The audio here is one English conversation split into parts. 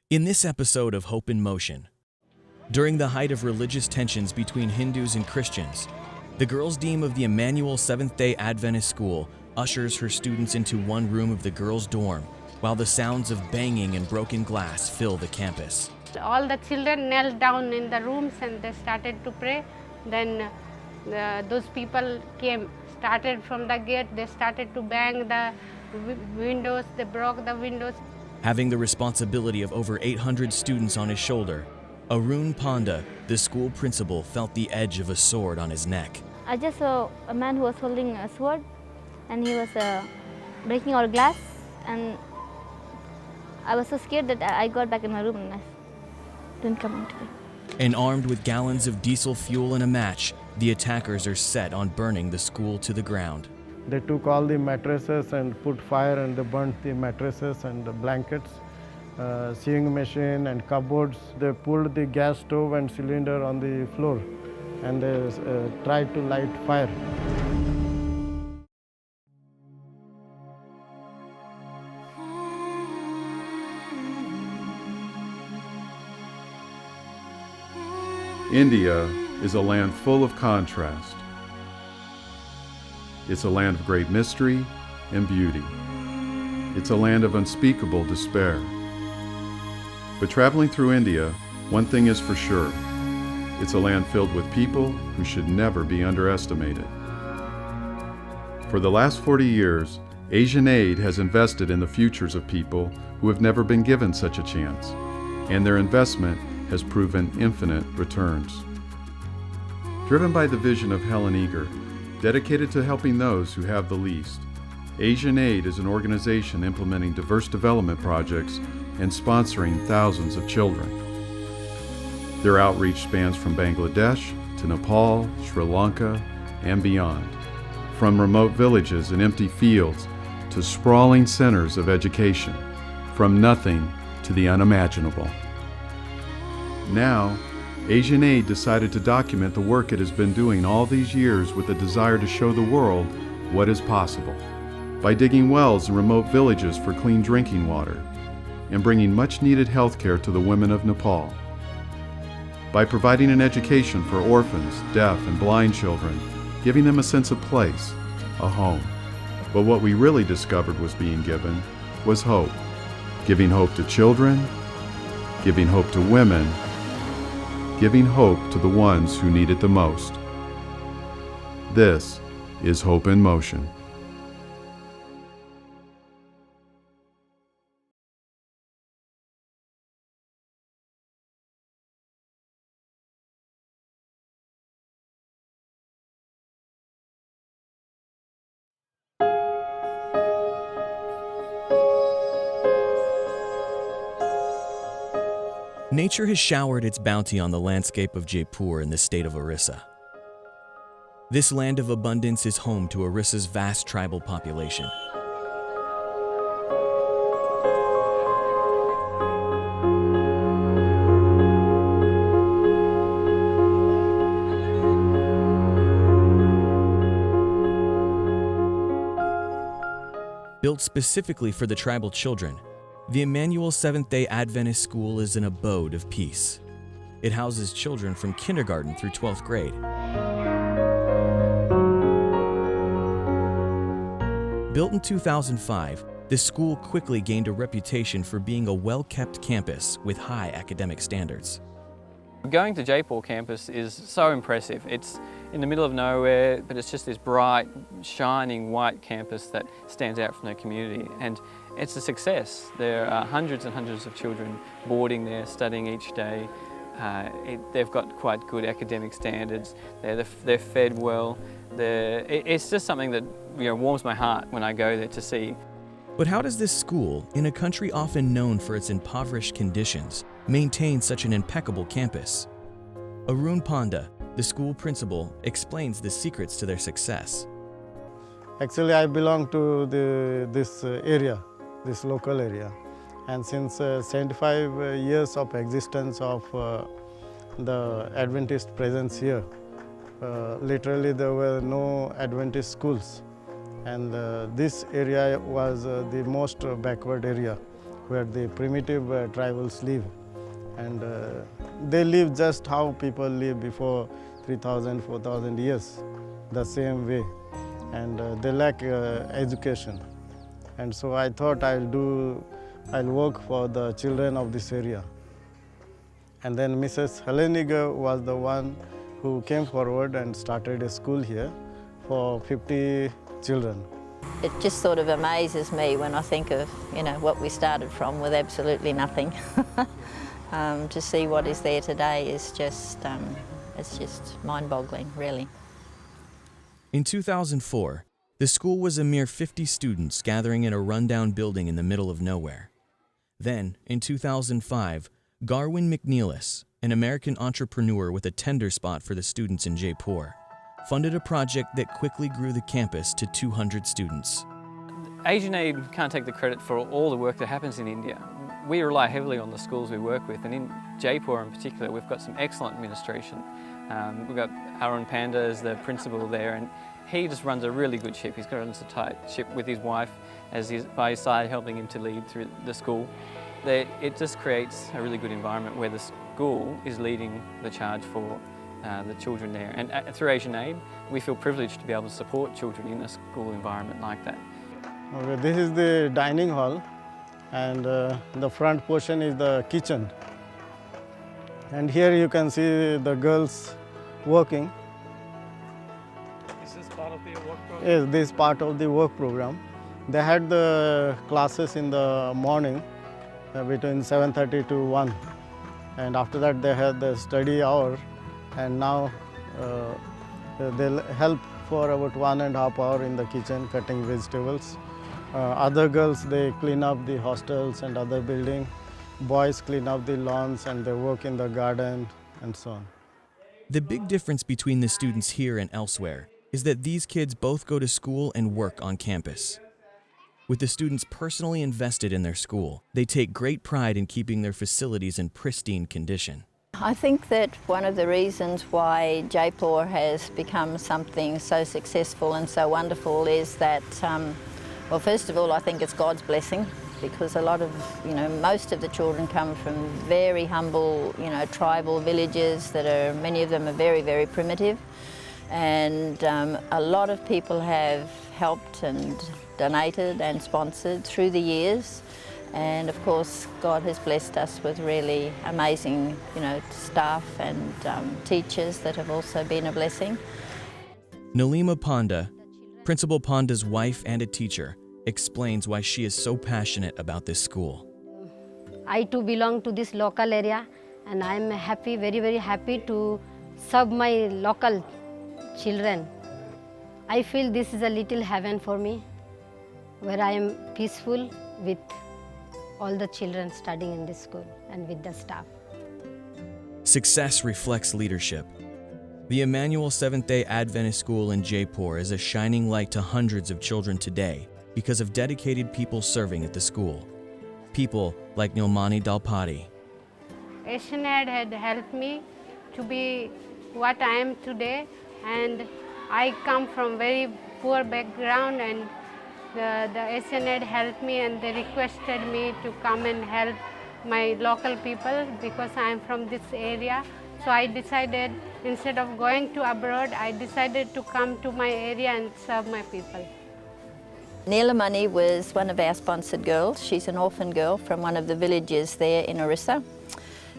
In this episode of Hope in Motion, during the height of religious tensions between Hindus and Christians, the girls' dean of the Emmanuel Seventh-day Adventist School ushers her students into one room of the girls' dorm, while the sounds of banging and broken glass fill the campus. All the children knelt down in the rooms and they started to pray. Then those people started from the gate, they started to bang the windows, they broke the windows. Having the responsibility of over 800 students on his shoulder, Arun Panda, the school principal, felt the edge of a sword on his neck. I just saw a man who was holding a sword and he was breaking our glass, and I was so scared that I got back in my room and I didn't come out today. And armed with gallons of diesel fuel and a match, the attackers are set on burning the school to the ground. They took all the mattresses and put fire, and they burnt the mattresses and the blankets, sewing machine and cupboards. They pulled the gas stove and cylinder on the floor and they tried to light fire. India is a land full of contrast. It's a land of great mystery and beauty. It's a land of unspeakable despair. But traveling through India, one thing is for sure. It's a land filled with people who should never be underestimated. For the last 40 years, Asian Aid has invested in the futures of people who have never been given such a chance, and their investment has proven infinite returns. Driven by the vision of Helen Eager, dedicated to helping those who have the least, Asian Aid is an organization implementing diverse development projects and sponsoring thousands of children. Their outreach spans from Bangladesh to Nepal, Sri Lanka, and beyond, from remote villages and empty fields to sprawling centers of education, from nothing to the unimaginable. Now, Asian Aid decided to document the work it has been doing all these years with a desire to show the world what is possible by digging wells in remote villages for clean drinking water and bringing much-needed health care to the women of Nepal, by providing an education for orphans, deaf, and blind children, giving them a sense of place, a home. But what we really discovered was being given was hope, giving hope to children, giving hope to women, giving hope to the ones who need it the most. This is Hope in Motion. Nature has showered its bounty on the landscape of Jaipur in the state of Orissa. This land of abundance is home to Orissa's vast tribal population. Built specifically for the tribal children, the Emmanuel Seventh-day Adventist School is an abode of peace. It houses children from kindergarten through 12th grade. Built in 2005, the school quickly gained a reputation for being a well-kept campus with high academic standards. Going to Jaipur campus is so impressive. It's in the middle of nowhere, but it's just this bright, shining white campus that stands out from the community. And it's a success. There are hundreds and hundreds of children boarding there, studying each day. They've got quite good academic standards. They're fed well. It's just something that warms my heart when I go there to see. But how does this school, in a country often known for its impoverished conditions, maintain such an impeccable campus? Arun Panda, the school principal, explains the secrets to their success. Actually, I belong to this area, this local area. And since 75 years of existence of the Adventist presence here, literally there were no Adventist schools. And this area was the most backward area where the primitive tribals live. And they live just how people live before 3,000, 4,000 years, the same way. And they lack education. And so I thought I'll work for the children of this area. And then Mrs. Heleniger was the one who came forward and started a school here for 50 children. It just sort of amazes me when I think of, what we started from with absolutely nothing. To see what is there today is just, it's just mind-boggling, really. In 2004, the school was a mere 50 students gathering in a rundown building in the middle of nowhere. Then, in 2005, Garwin McNeilis, an American entrepreneur with a tender spot for the students in Jaipur, funded a project that quickly grew the campus to 200 students. AsianAid can't take the credit for all the work that happens in India. We rely heavily on the schools we work with, and in Jaipur in particular, we've got some excellent administration. We've got Arun Panda as the principal there, and he just runs a really good ship. He's got runs a tight ship with his wife as he's by his side, helping him to lead through the school. It just creates a really good environment where the school is leading the charge for the children there. And through AsianAid, we feel privileged to be able to support children in a school environment like that. Okay, this is the dining hall, and the front portion is the kitchen. And here you can see the girls working. This is part of the work program? Yes, this is part of the work program. They had the classes in the morning between 7:30 to 1, and after that they had the study hour, and now they'll help for about 1.5 hours in the kitchen cutting vegetables. Other girls, they clean up the hostels and other building. Boys clean up the lawns and they work in the garden and so on. The big difference between the students here and elsewhere is that these kids both go to school and work on campus. With the students personally invested in their school, they take great pride in keeping their facilities in pristine condition. I think that one of the reasons why Jaipur has become something so successful and so wonderful is that, well, first of all, I think it's God's blessing, because a lot of, most of the children come from very humble, tribal villages that are, many of them are very, very primitive. And a lot of people have helped and donated and sponsored through the years. And of course, God has blessed us with really amazing, staff and teachers that have also been a blessing. Nalima Panda, Principal Panda's wife and a teacher, explains why she is so passionate about this school. I too belong to this local area, and I am happy, very, very happy to serve my local children. I feel this is a little heaven for me, where I am peaceful with all the children studying in this school and with the staff. Success reflects leadership. The Emmanuel Seventh-day Adventist School in Jaipur is a shining light to hundreds of children today because of dedicated people serving at the school. People like Nilmani Dalpati. AsianAid had helped me to be what I am today, and I come from very poor background, and the AsianAid helped me, and they requested me to come and help my local people because I am from this area. So I decided, instead of going to abroad, I decided to come to my area and serve my people. Neelamani was one of our sponsored girls. She's an orphan girl from one of the villages there in Orissa.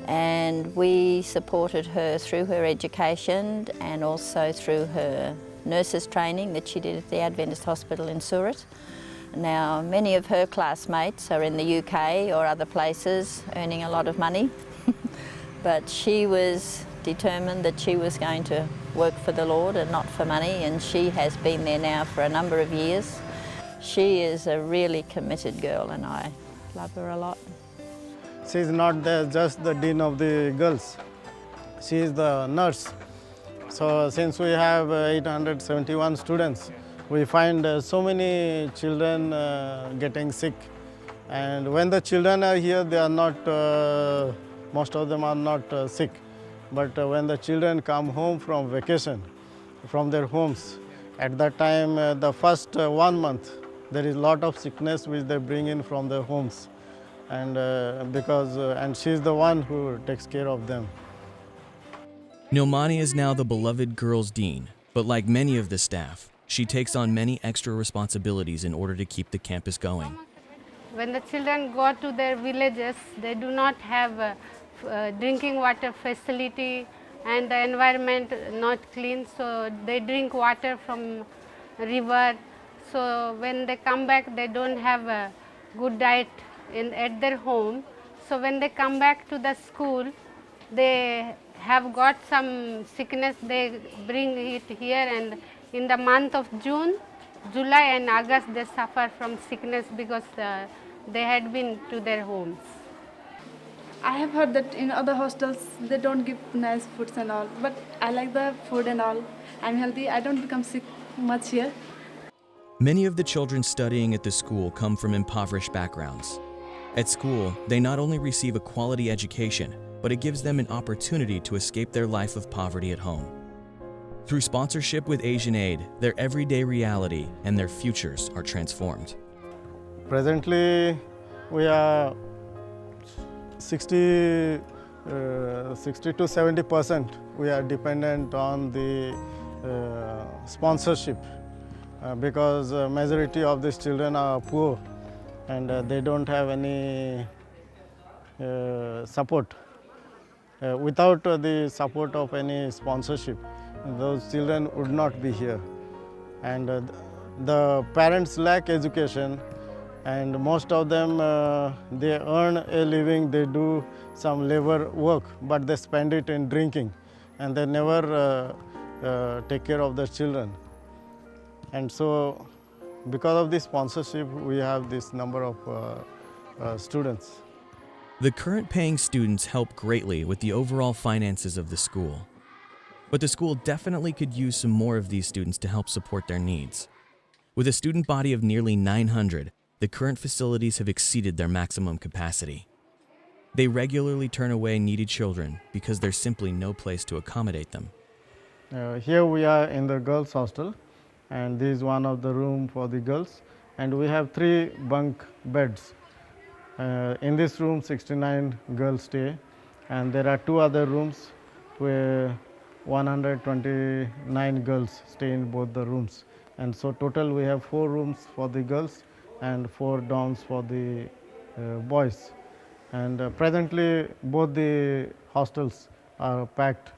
And we supported her through her education and also through her nurses training that she did at the Adventist Hospital in Surat. Now, many of her classmates are in the UK or other places earning a lot of money, but she was determined that she was going to work for the Lord and not for money, and she has been there now for a number of years. She is a really committed girl, and I love her a lot. She is not just the dean of the girls, she is the nurse. So since we have 871 students, we find so many children getting sick. And when the children are here, they are not, most of them are not sick. But when the children come home from vacation, from their homes, at that time, the first 1 month, there is a lot of sickness which they bring in from their homes. and and she's the one who takes care of them. Nilmani is now the beloved girls' dean, but like many of the staff, she takes on many extra responsibilities in order to keep the campus going. When the children go to their villages, they do not have drinking water facility and the environment not clean, so they drink water from river. So when they come back, they don't have a good diet at their home. So when they come back to the school, they have got some sickness, they bring it here, and in the month of June, July and August they suffer from sickness because they had been to their homes. I have heard that in other hostels they don't give nice foods and all, but I like the food and all. I'm healthy, I don't become sick much here. Many of the children studying at the school come from impoverished backgrounds. At school, they not only receive a quality education, but it gives them an opportunity to escape their life of poverty at home. Through sponsorship with Asian Aid, their everyday reality and their futures are transformed. Presently, we are 60 to 70% we are dependent on the sponsorship because majority of these children are poor and they don't have any support. Without the support of any sponsorship, those children would not be here. And the parents lack education, and most of them they earn a living, they do some labor work, but they spend it in drinking, and they never take care of their children. And so because of this sponsorship, we have this number of students. The current paying students help greatly with the overall finances of the school. But the school definitely could use some more of these students to help support their needs. With a student body of nearly 900, the current facilities have exceeded their maximum capacity. They regularly turn away needy children because there's simply no place to accommodate them. Here we are in the girls' hostel, and this is one of the room for the girls, and we have 3 bunk beds. In this room, 69 girls stay, and there are 2 other rooms where 129 girls stay in both the rooms. And so total we have 4 rooms for the girls and 4 dorms for the boys. And presently both the hostels are packed,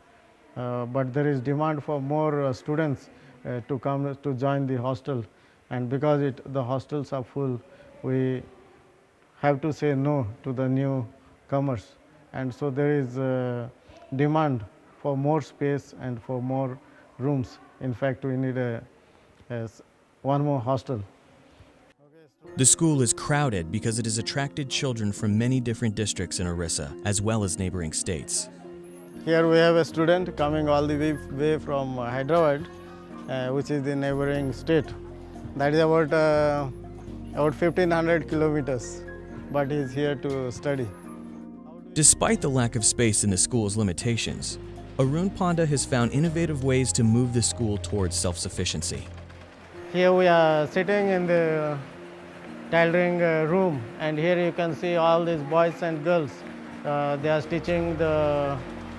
but there is demand for more students to come to join the hostel, and because the hostels are full, we have to say no to the newcomers, and so there is demand for more space and for more rooms. In fact, we need one more hostel. The school is crowded because it has attracted children from many different districts in Orissa, as well as neighboring states. Here we have a student coming all the way from Hyderabad, which is the neighboring state. That is about 1,500 kilometers, but he is here to study. Despite the lack of space and the school's limitations, Arun Panda has found innovative ways to move the school towards self-sufficiency. Here we are sitting in the tailoring room, and here you can see all these boys and girls. They are stitching the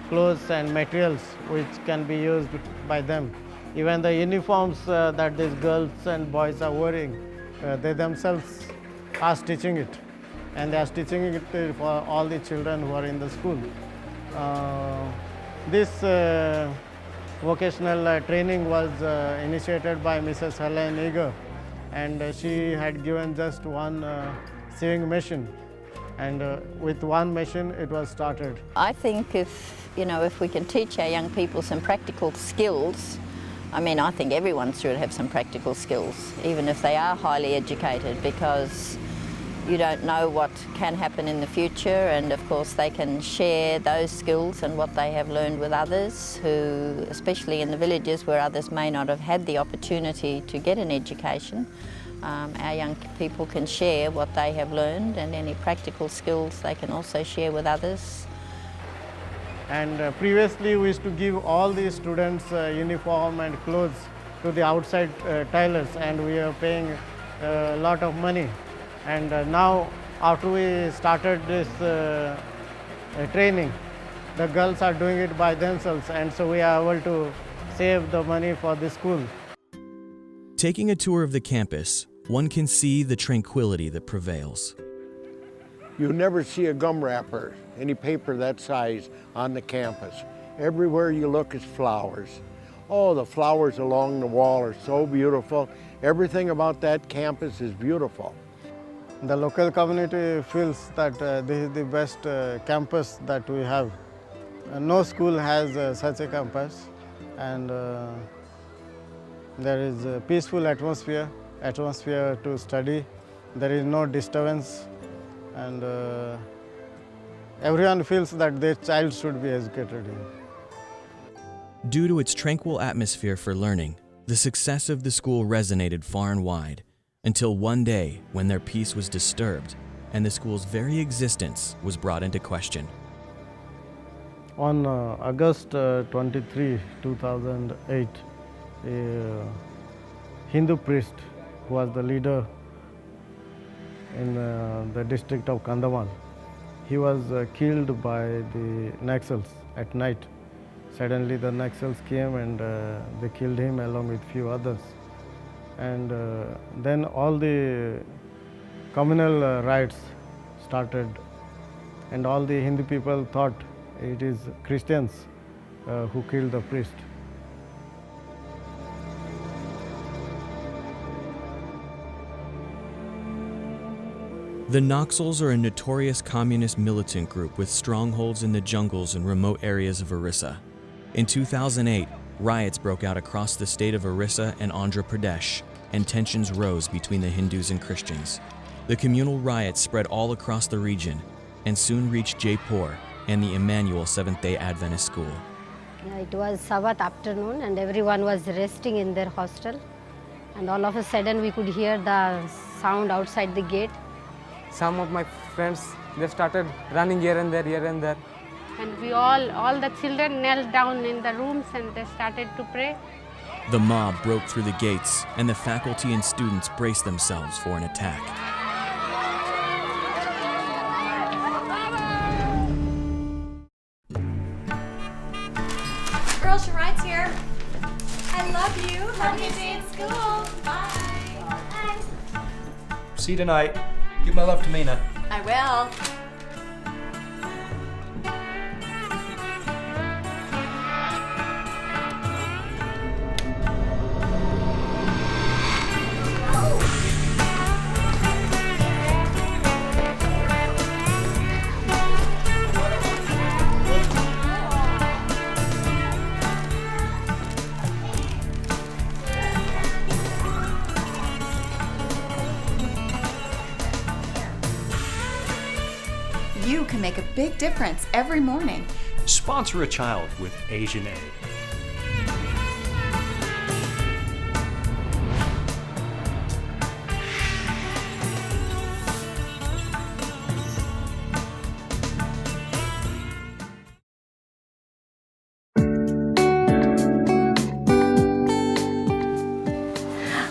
clothes and materials which can be used by them. Even the uniforms that these girls and boys are wearing, they themselves are stitching it, and they are stitching it for all the children who are in the school. This vocational training was initiated by Mrs. Helen Eager, and she had given just one sewing machine, and with one machine it was started. I think if we can teach our young people some practical skills, I think everyone should have some practical skills, even if they are highly educated, because you don't know what can happen in the future, and of course they can share those skills and what they have learned with others who, especially in the villages where others may not have had the opportunity to get an education. Our young people can share what they have learned, and any practical skills they can also share with others. And previously we used to give all the students uniform and clothes to the outside tailors, and we are paying a lot of money. And now after we started this training, the girls are doing it by themselves, and so we are able to save the money for the school. Taking a tour of the campus, one can see the tranquility that prevails. You never see a gum wrapper, any paper that size on the campus. Everywhere you look is flowers. Oh, the flowers along the wall are so beautiful. Everything about that campus is beautiful. The local community feels that this is the best campus that we have. No school has such a campus, and there is a peaceful atmosphere to study. There is no disturbance, and everyone feels that their child should be educated here. Due to its tranquil atmosphere for learning, the success of the school resonated far and wide, until one day when their peace was disturbed and the school's very existence was brought into question. On August 23, 2008, a Hindu priest who was the leader in the district of Kandhamal, he was killed by the Naxals at night. Suddenly the Naxals came and they killed him along with few others. And then all the communal riots started, and all the Hindu people thought it is Christians who killed the priest. The Naxals are a notorious communist militant group with strongholds in the jungles and remote areas of Orissa. In 2008, riots broke out across the state of Orissa and Andhra Pradesh, and tensions rose between the Hindus and Christians. The communal riots spread all across the region and soon reached Jaipur and the Emmanuel Seventh-day Adventist School. It was Sabbath afternoon and everyone was resting in their hostel, and all of a sudden we could hear the sound outside the gate. Some of my friends, they started running here and there, And we all the children knelt down in the rooms and they started to pray. The mob broke through the gates and the faculty and students braced themselves for an attack. Girls, your ride's here. I love you. Have a good day at school. Bye. Bye. See you tonight. Give my love to Mina. I will. You can make a big difference every morning. Sponsor a child with Asian Aid.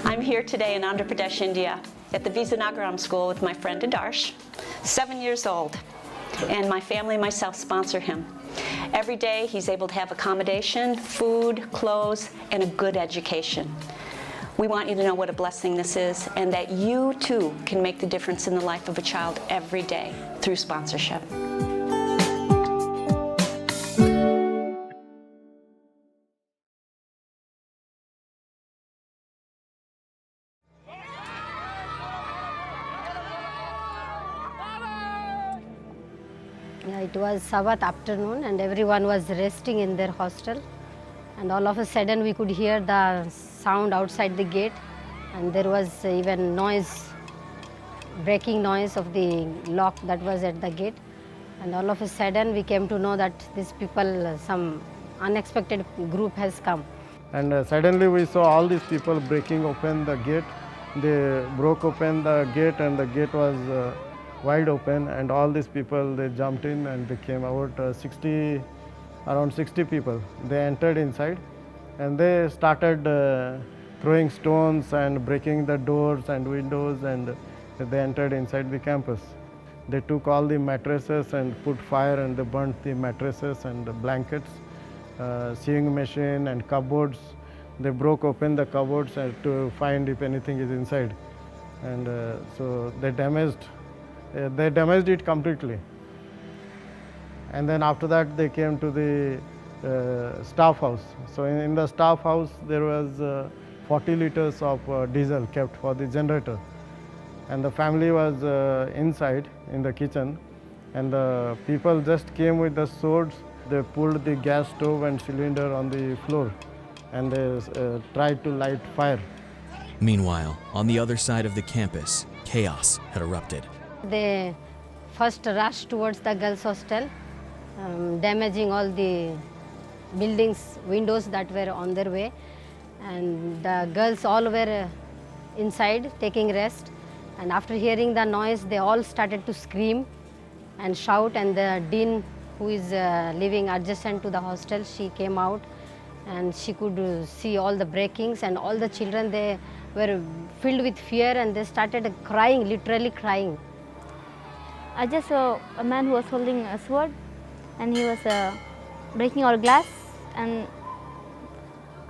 I'm here today in Andhra Pradesh, India, at the Vizianagaram School with my friend Adarsh, 7 years old. And my family and myself sponsor him. Every day he's able to have accommodation, food, clothes, and a good education. We want you to know what a blessing this is, and that you too can make the difference in the life of a child every day through sponsorship. It was Sabbath afternoon and everyone was resting in their hostel, and all of a sudden we could hear the sound outside the gate, and there was even breaking noise of the lock that was at the gate, and all of a sudden we came to know that these people, some unexpected group has come. And suddenly we saw all these people breaking open the gate. They broke open the gate and the gate was wide open, and all these people, they jumped in and they came out, around 60 people. They entered inside and they started throwing stones and breaking the doors and windows, and they entered inside the campus. They took all the mattresses and put fire and they burnt the mattresses and the blankets, sewing machine and cupboards. They broke open the cupboards to find if anything is inside. And so they damaged it completely. And then after that they came to the staff house. So in the staff house there was 40 liters of diesel kept for the generator. And the family was inside in the kitchen, and the people just came with the swords. They pulled the gas stove and cylinder on the floor, and they tried to light fire. Meanwhile, on the other side of the campus, chaos had erupted. They first rushed towards the girls' hostel, damaging all the buildings, windows that were on their way. And the girls all were inside taking rest. And after hearing the noise, they all started to scream and shout. And the dean, who is living adjacent to the hostel, she came out and she could see all the breakings, and all the children, they were filled with fear and they started crying, literally crying. I just saw a man who was holding a sword, and he was breaking our glass, and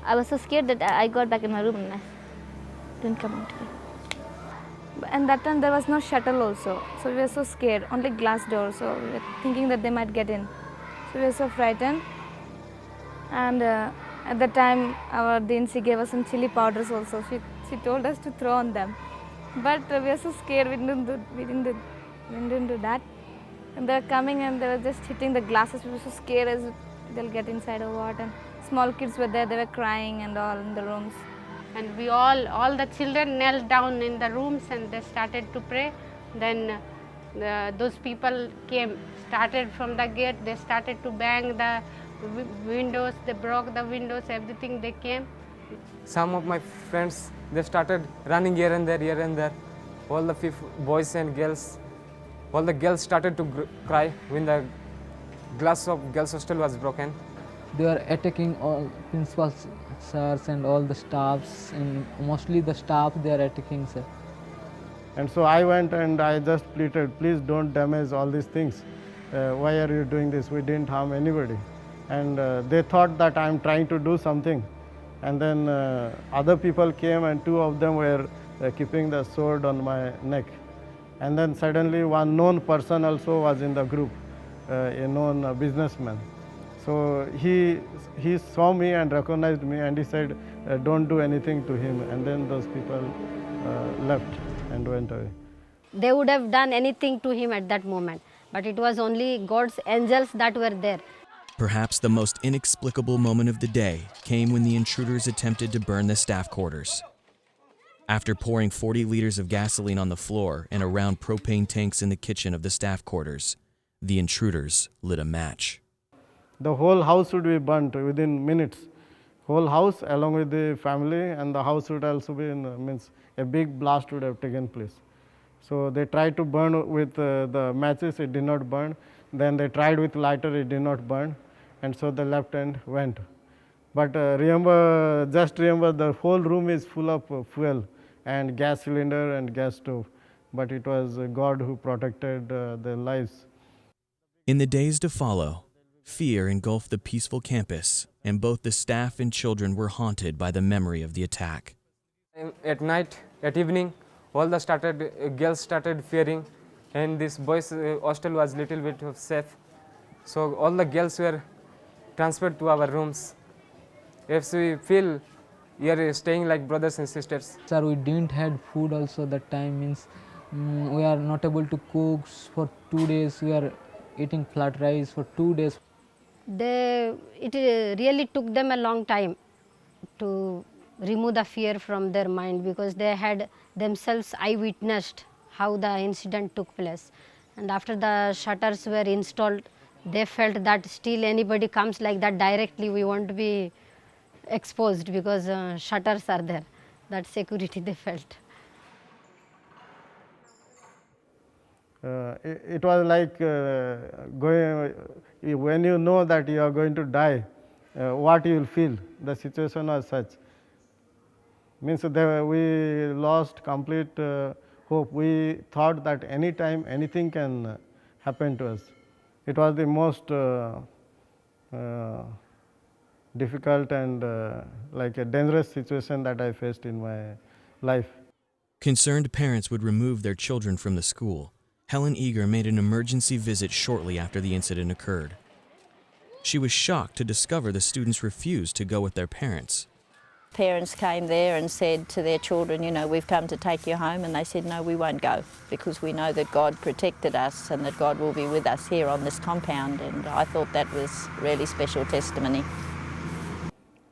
I was so scared that I got back in my room and I didn't come out again. And that time there was no shuttle also, so we were so scared, only glass door, so we were thinking that they might get in. So we were so frightened. And at that time our dean, she gave us some chili powders also. She told us to throw on them. But we were so scared, we didn't do that. And they were coming and they were just hitting the glasses. We were so scared as they'll get inside or what. And small kids were there, they were crying and all in the rooms. And we all the children knelt down in the rooms and they started to pray. Then those people came, started from the gate, they started to bang the windows, they broke the windows, everything they came. Some of my friends, they started running here and there. All the boys and girls, all the girls started to cry when the glass of girls' hostel was broken. They were attacking all principals, sirs, and all the staffs, and mostly the staff they are attacking, sir. And so I went and I just pleaded, please don't damage all these things. Why are you doing this? We didn't harm anybody. And they thought that I'm trying to do something. And then other people came and two of them were keeping the sword on my neck. And then suddenly one known person also was in the group, a known businessman. So he saw me and recognized me and he said, don't do anything to him. And then those people left and went away. They would have done anything to him at that moment, but it was only God's angels that were there. Perhaps the most inexplicable moment of the day came when the intruders attempted to burn the staff quarters. After pouring 40 liters of gasoline on the floor and around propane tanks in the kitchen of the staff quarters, the intruders lit a match. The whole house would be burnt within minutes. Whole house along with the family, and the house would also be means a big blast would have taken place. So they tried to burn with the matches, it did not burn. Then they tried with lighter, it did not burn. And so the left end went. But just remember the whole room is full of fuel and gas cylinder and gas stove. But it was God who protected their lives. In the days to follow, fear engulfed the peaceful campus, and both the staff and children were haunted by the memory of the attack. At night, at evening, all the girls started fearing, and this boys' hostel was little bit safe. So all the girls were transferred to our rooms. If we feel we are staying like brothers and sisters. Sir, we didn't had food also that time, means we are not able to cook for 2 days. We are eating flat rice for 2 days. It really took them a long time to remove the fear from their mind, because they had themselves eyewitnessed how the incident took place. And after the shutters were installed, they felt that still anybody comes like that directly, we won't be exposed because shutters are there. That security they felt. It was like when you know that you are going to die, what you will feel. The situation was such. Means we lost complete hope. We thought that anytime anything can happen to us. It was the most difficult and like a dangerous situation that I faced in my life. Concerned parents would remove their children from the school. Helen Eager made an emergency visit shortly after the incident occurred. She was shocked to discover the students refused to go with their parents. Parents came there and said to their children, you know, we've come to take you home, and they said, no, we won't go, because we know that God protected us and that God will be with us here on this compound, and I thought that was really special testimony.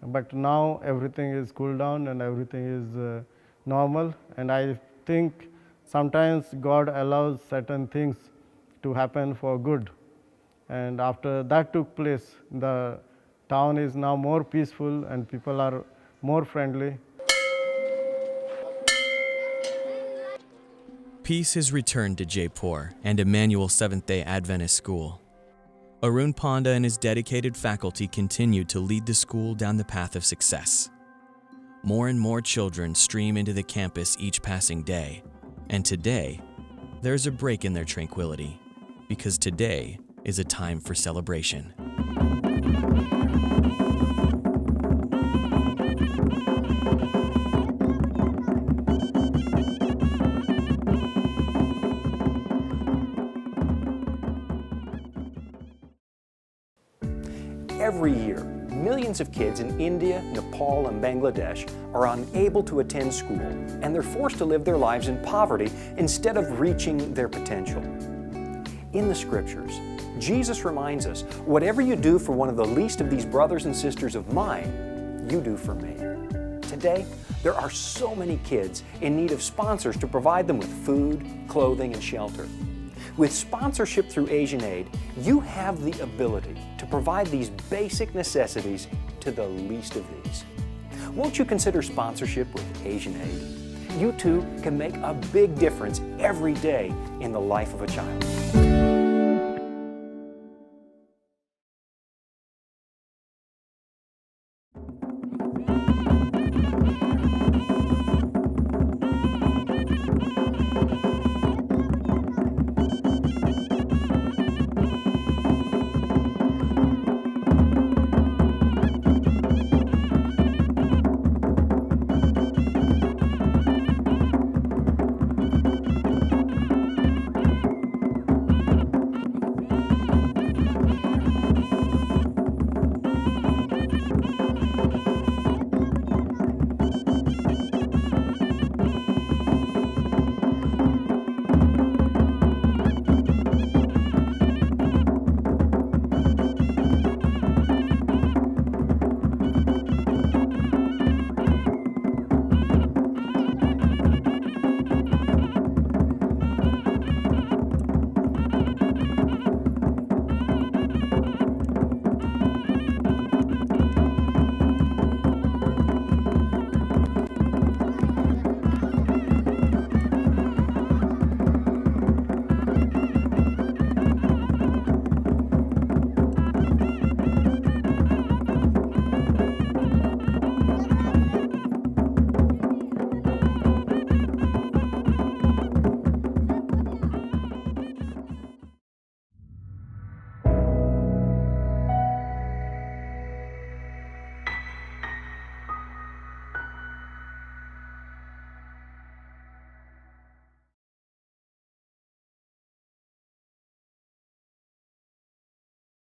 But now everything is cooled down and everything is normal, and I think sometimes God allows certain things to happen for good. And after that took place, the town is now more peaceful and people are more friendly. Peace has returned to Jaipur and Emmanuel Seventh-day Adventist School. Arun Panda and his dedicated faculty continue to lead the school down the path of success. More and more children stream into the campus each passing day, and today, there's a break in their tranquility, because today is a time for celebration. Every year, millions of kids in India, Nepal, and Bangladesh are unable to attend school, and they're forced to live their lives in poverty instead of reaching their potential. In the Scriptures, Jesus reminds us, whatever you do for one of the least of these brothers and sisters of mine, you do for me. Today, there are so many kids in need of sponsors to provide them with food, clothing, and shelter. With sponsorship through Asian Aid, you have the ability to provide these basic necessities to the least of these. Won't you consider sponsorship with Asian Aid? You too can make a big difference every day in the life of a child.